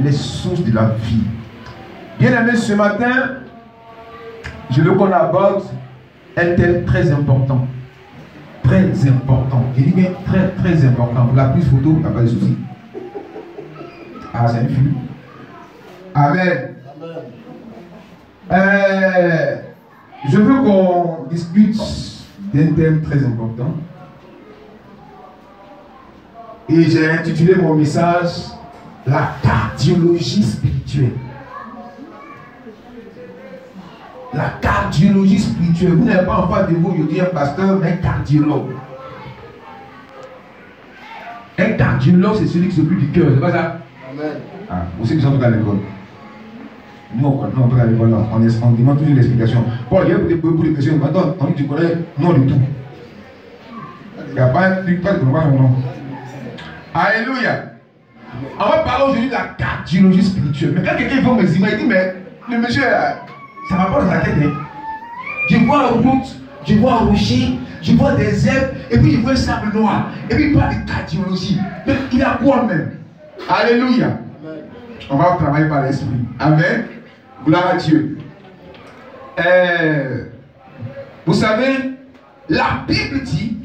les sources de la vie. Bien aimé, ce matin, je veux qu'on aborde un thème très important. Très important. Je dis bien très très important. Pour la prise photo, il n'y a pas de souci. Ah, c'est un flux. Amen. Je veux qu'on discute d'un thème très important. Et j'ai intitulé mon message la cardiologie spirituelle. La cardiologie spirituelle. Vous n'avez pas en face de vous aujourd'hui un pasteur, mais un cardiologue. Un cardiologue, c'est celui qui s'occupe du cœur, c'est pas ça? Amen. Ah, vous savez que nous sommes à l'école. Nous, on peut à l'école, on demande toujours l'explication. Bon, il y a beaucoup de questions. Maintenant, on dit tu connais, non du tout. Il n'y a pas un truc, pas de combat, non. Alléluia. On va parler aujourd'hui de la cardiologie spirituelle. Mais quand quelqu'un va me dire, il dit, mais le monsieur, ça va pas dans la tête. Hein. Je vois la route, je vois un rocher, je vois des herbes, et puis je vois un sable noir. Et puis il parle de cardiologie. Mais il a quoi même? Alléluia. Amen. On va travailler par l'esprit. Amen. Gloire à Dieu. Vous savez, la Bible dit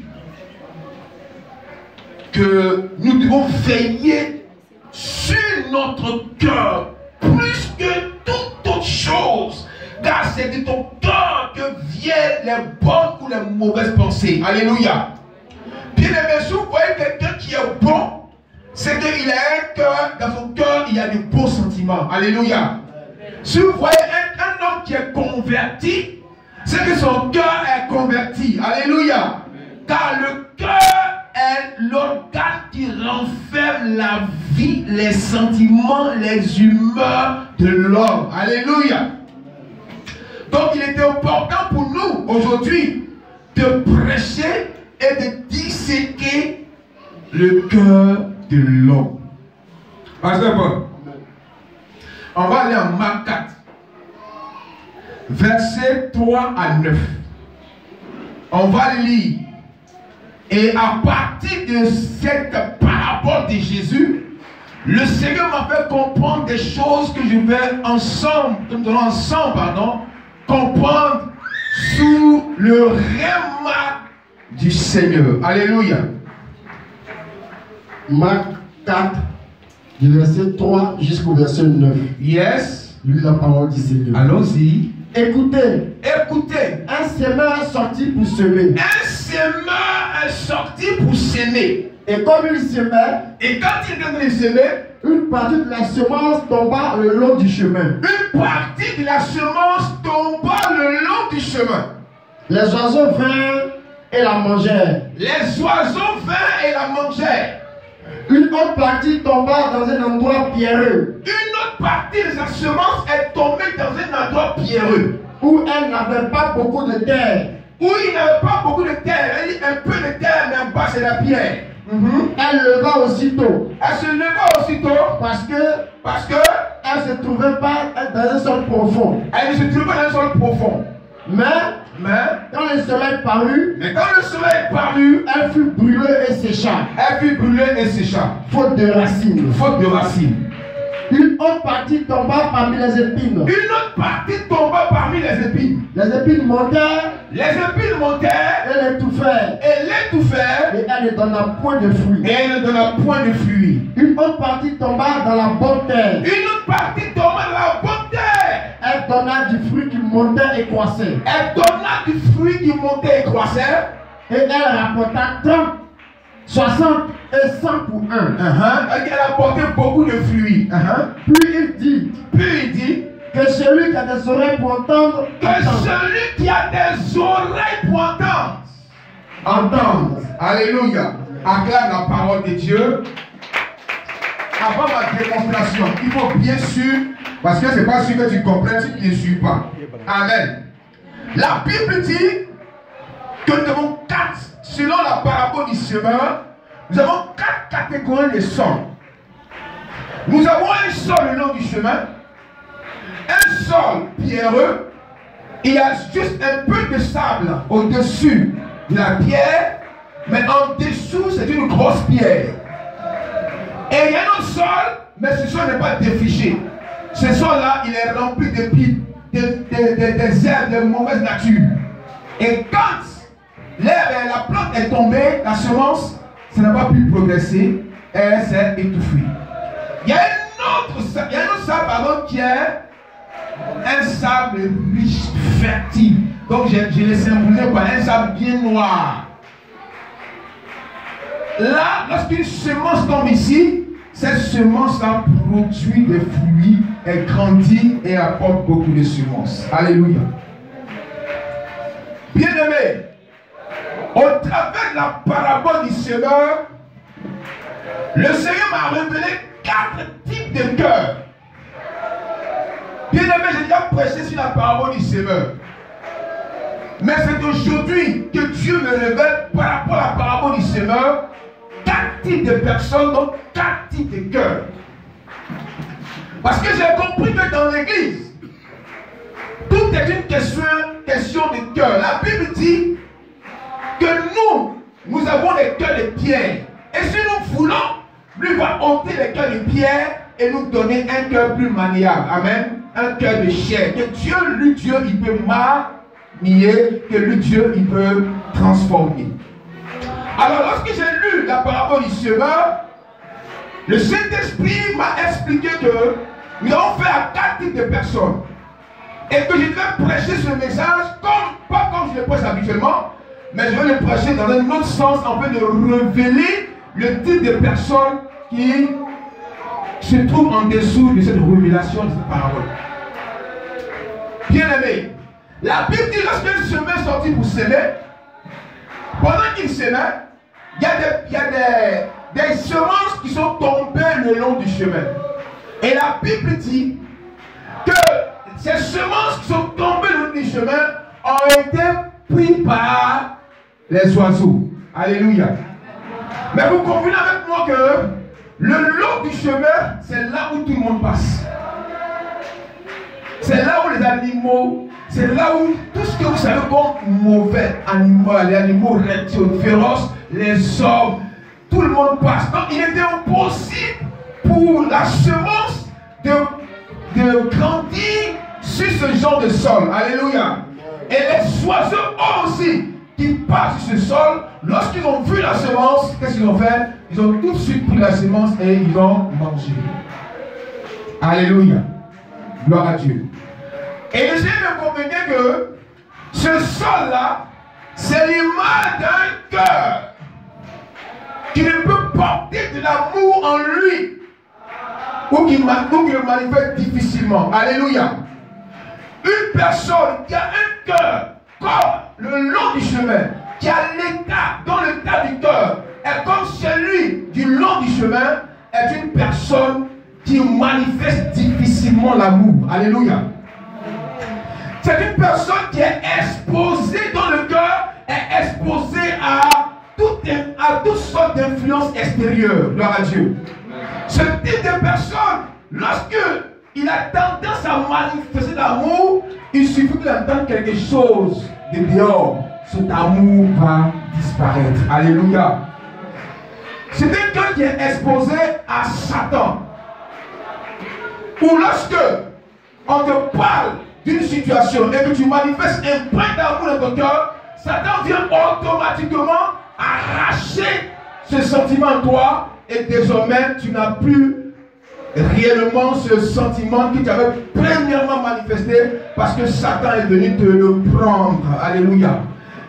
que nous devons veiller sur notre cœur plus que toute autre chose, car c'est de ton cœur que viennent les bonnes ou les mauvaises pensées. Alléluia. Bien aimé, si vous voyez quelqu'un qui est bon, c'est qu'il a un cœur, dans son cœur il y a de beaux sentiments. Alléluia. Si vous voyez un homme qui est converti, c'est que son cœur est converti. Alléluia. Car le cœur est l'organe qui renferme la vie, les sentiments, les humeurs de l'homme. Alléluia. Donc il était important pour nous aujourd'hui de prêcher et de disséquer le cœur de l'homme. Pasteur Paul, on va aller en Marc 4, versets 3 à 9. On va lire. Et à partir de cette parabole de Jésus, le Seigneur m'a fait comprendre des choses que je vais ensemble, comprendre sous le rhéma du Seigneur. Alléluia. Marc 4, du verset 3 jusqu'au verset 9. Yes. Lui la parole du Seigneur. Allons-y. Écoutez. Écoutez. Un semeur est sorti pour semer. Un semeur est sorti pour semer. Et comme il semait, et quand il est venu semer, une partie de la semence tomba le long du chemin. Une partie de la semence tomba le long du chemin. Les oiseaux vinrent et la mangèrent. Les oiseaux vinrent et la mangèrent. Une autre partie tomba dans un endroit pierreux. Une autre partie de sa semence est tombée dans un endroit pierreux. Où elle n'avait pas beaucoup de terre. Où il n'avait pas beaucoup de terre. Elle dit un peu de terre, mais en bas c'est la pierre. Elle leva aussitôt. Elle se leva aussitôt. Parce que elle ne se trouvait pas dans un sol profond. Elle ne se trouvait pas dans un sol profond. Mais quand le soleil parut, elle fut brûlée et sécha. Faute de racines. Une autre partie tomba parmi les épines. Les épines montèrent. Et l'étouffèrent. Et elle ne donna point de fruits. Une autre partie tomba dans la bonne terre. Elle donna du fruit qui montait et croissait. Et elle rapporta 30, 60 et 100 pour un. Elle a apporté beaucoup de fruits. Puis il dit que celui qui a des oreilles pour entendre, entende. Alléluia. Acclame la parole de Dieu. Avant ma démonstration, il faut bien sûr, parce que c'est pas sûr que tu comprennes si tu ne suis pas. Amen. La Bible dit que nous avons 4, selon la parabole du semeur, nous avons 4 catégories de sols. Nous avons un sol le long du chemin, un sol pierreux, il y a juste un peu de sable au-dessus de la pierre, mais en dessous c'est une grosse pierre. Et il y a un autre sol, mais ce sol n'est pas défriché. Ce sol-là, il est rempli de des herbes de mauvaise nature. Et quand la plante est tombée, la semence, ça n'a pas pu progresser, elle s'est étouffée. Il y a un autre sable, pardon, qui est un sable riche, fertile. Donc je l'ai symbolisé par un sable bien noir. Là, lorsqu'une semence tombe ici, cette semence-là produit des fruits, elle grandit et apporte beaucoup de semences. Alléluia. Bien-aimé, au travers de la parabole du semeur, le Seigneur m'a révélé 4 types de cœurs. Bien-aimé, j'ai déjà prêché sur la parabole du semeur. Mais c'est aujourd'hui que Dieu me révèle par rapport à la parabole du semeur 4 types de personnes, donc 4 types de cœurs. Parce que j'ai compris que dans l'église, tout est une question de cœur. La Bible dit que nous avons des cœurs de pierre. Et si nous voulons, lui va ôter les cœurs de pierre et nous donner un cœur plus maniable. Amen. Un cœur de chair. Que Dieu, il peut manier, que Dieu, il peut transformer. Alors, lorsque j'ai lu la parabole du semeur, le Saint-Esprit m'a expliqué que nous avons fait à 4 types de personnes. Et que je devais prêcher ce message, pas comme je le prêche habituellement, mais je vais le prêcher dans un autre sens, en fait, de révéler le type de personnes qui se trouvent en dessous de cette révélation de cette parabole. Bien aimé, la Bible dit lorsqu'un semeur est sorti pour s'aimer, pendant qu'il s'aimait, il y a des semences qui sont tombées le long du chemin. Et la Bible dit que ces semences qui sont tombées le long du chemin ont été prises par les oiseaux. Alléluia. Mais vous convenez avec moi que le long du chemin, c'est là où tout le monde passe. C'est là où les animaux, c'est là où tout ce que vous savez comme mauvais animaux, les animaux reptiles, féroces, les hommes, tout le monde passe. Donc il était impossible pour la semence de grandir sur ce genre de sol. Alléluia. Et les oiseaux aussi qui passent sur ce sol, lorsqu'ils ont vu la semence, qu'est-ce qu'ils ont fait? Ils ont tout de suite pris la semence et ils ont mangé. Alléluia. Gloire à Dieu. Et j'ai me convaincu que ce sol-là, c'est l'image d'un cœur qui ne peut porter de l'amour en lui ou qui le manifeste difficilement. Alléluia. Une personne qui a un cœur comme le long du chemin, qui a l'état, dans l'état du cœur, est comme celui du long du chemin, est une personne qui manifeste difficilement l'amour. Alléluia. C'est une personne qui est exposée dans le cœur, est exposée à toutes sortes d'influences extérieures. Gloire à Dieu. Ce type de personne, lorsque il a tendance à manifester l'amour, il suffit qu'il entende quelque chose de dehors. Cet amour va disparaître. Alléluia. C'est un cœur qui est exposé à Satan. Ou lorsque on te parle d'une situation et que tu manifestes un brin d'amour dans ton cœur, Satan vient automatiquement arracher ce sentiment en toi et désormais tu n'as plus réellement ce sentiment qui t'avait premièrement manifesté parce que Satan est venu te le prendre. Alléluia.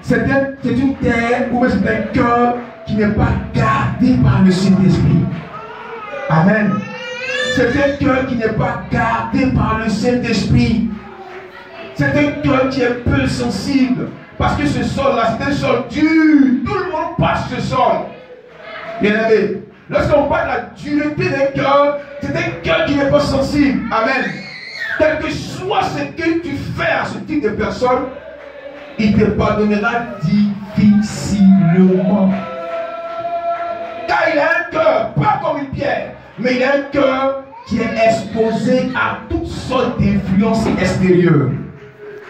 C'est une terre ou c'est un cœur qui n'est pas gardé par le Saint-Esprit. Amen. C'est un cœur qui n'est pas gardé par le Saint-Esprit. C'est un cœur qui est peu sensible. Parce que ce sol-là, c'est un sol dur. Tout le monde passe ce sol. Bien aimé, lorsqu'on parle de la dureté d'un cœur, c'est un cœur qui n'est pas sensible. Amen. Quel que soit ce que tu fais à ce type de personne, il te pardonnera difficilement. Car il a un cœur, pas comme une pierre, mais il a un cœur qui est exposé à toutes sortes d'influences extérieures.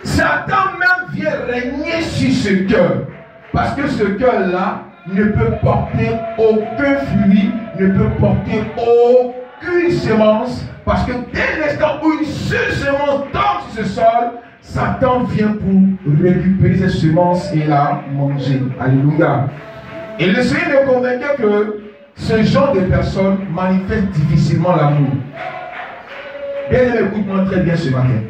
Satan même vient régner sur ce cœur. Parce que ce cœur-là ne peut porter aucun fruit, ne peut porter qu'une semence, parce que dès l'instant où une seule semence tombe sur ce sol, Satan vient pour récupérer cette semence et la manger. Alléluia. Et le Seigneur nous convainquait que ce genre de personnes manifestent difficilement l'amour. Bien aimé, écoute-moi très bien ce matin.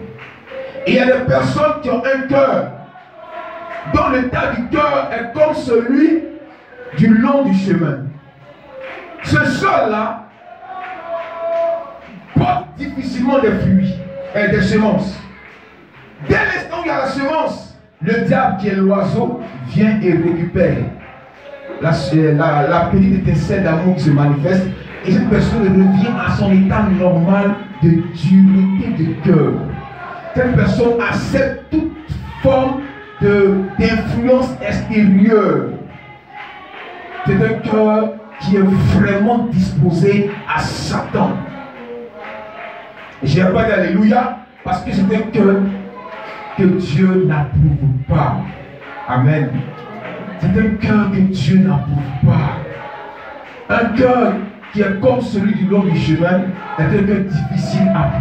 Il y a des personnes qui ont un cœur dont l'état du cœur est comme celui du long du chemin. Ce sol-là porte difficilement des fruits et des semences. Dès l'instant où il y a la semence, le diable qui est l'oiseau vient et récupère la petite étincelle d'amour qui se manifeste, et cette personne revient à son état normal de dureté de cœur. Cette personne accepte toute forme d'influence extérieure. C'est un cœur qui est vraiment disposé à Satan. Je n'ai pas dit alléluia parce que c'est un cœur que Dieu n'approuve pas. Amen. C'est un cœur que Dieu n'approuve pas. Un cœur qui est comme celui du long du chemin est un cœur difficile à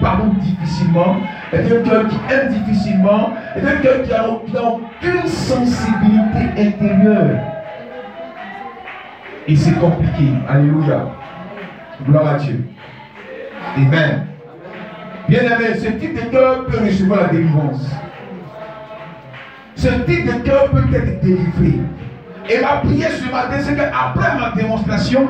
pardonne difficilement, est un cœur qui aime difficilement, est un cœur qui n'a aucune sensibilité intérieure. Et c'est compliqué. Alléluia. Gloire à Dieu. Amen. Bien aimé, ce type de cœur peut recevoir la délivrance. Ce type de cœur peut être délivré. Et ma prière ce matin, c'est qu'après ma démonstration,